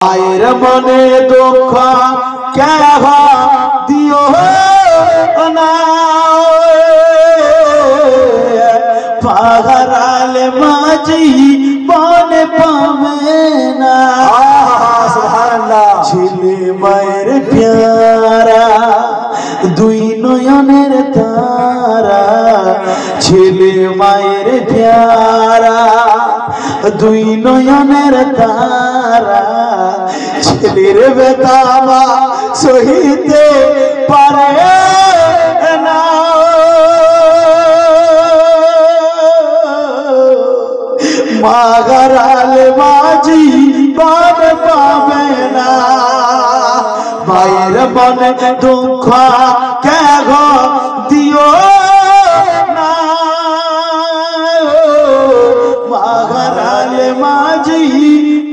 আয়ের মনে দুঃখ কেহ দিও না, পাহারালে মাঝি বনে পাবে না। সুবহানাল্লাহ। ছেলে মায়ের প্যারা দুই নয়নের তারা, ছেলে মায়ের প্যারা দুই নয়নের তারা, ছেলের বেতাবা সহিতে পারে না। মাগারালে মাঝি বন পাবে না, মায়ের মনে দুঃখ কেহ দিও না, মাগারালে মাঝি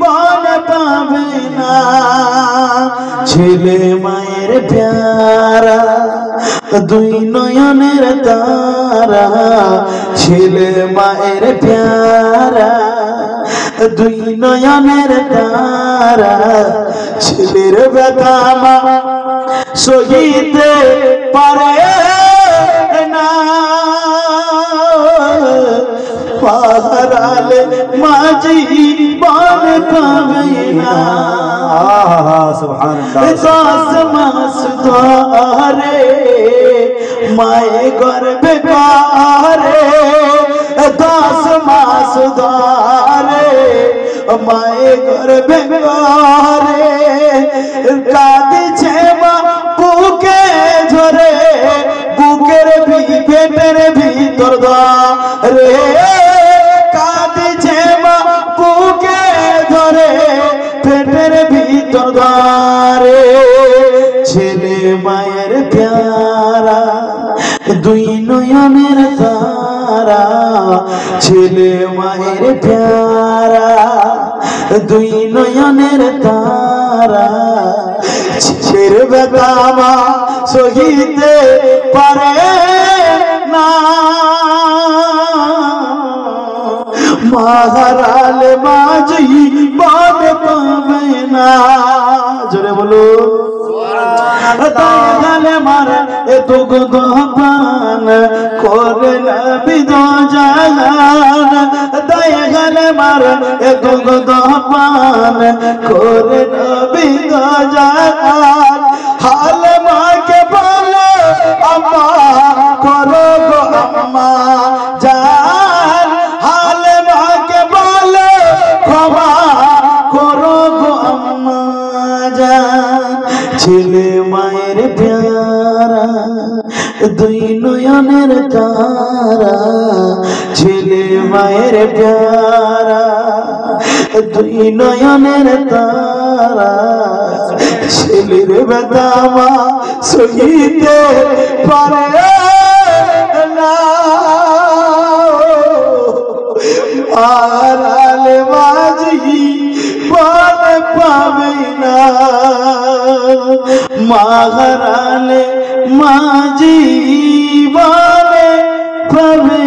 বন পাবে না। ছেলে মায়ের প্যারা দুই নয়নের তারা, ছেলে মায়ের প্যারা দুই নয়নের তারা, ছেলের বেতামা সহিতে পারে না, পাহারালে মাঝি বন পাবে না। দশ মাস ধরে মায়ে গর্ভে করে, দশ মাস ধরে মায়ে গর্ভে করে, কাঁদছে মা বুকে ধরে, বুকের পেটের ভিতর ধরে, কাঁদছে মা বুকে ধরে, পেটের ভিতর ধরে। ছেলে মায়ের প্যারা দুই নয়নের তারা, ছেলে মায়ের প্যারা দুই নয়নের তারা, ছেলের বেতামা সহিতে পারে না, মাহারালে মাঝি বন পাবে না। জোরে বলো। গালে মারে এ দুগ্ধ পান করে বিদ জাগান, দায়ে গালে মারে এ দুগ্ধ পান করে বিদ জাগান। হাল মাকে বলে আম্মা করো গো আম্মা জান, হাল মাকে বলে ক্ষমা করো গো আম্মা জান। ছেলে মায়ের প্যারা দুই নয়নের তারা, ছেলে মায়ের প্যারা দুই নয়নের তারা, ছেলের বেতামা সহিতে পারে না, পাহারালে মাঝি বন পাবে না, মাহারালে মাঝি বন পাবে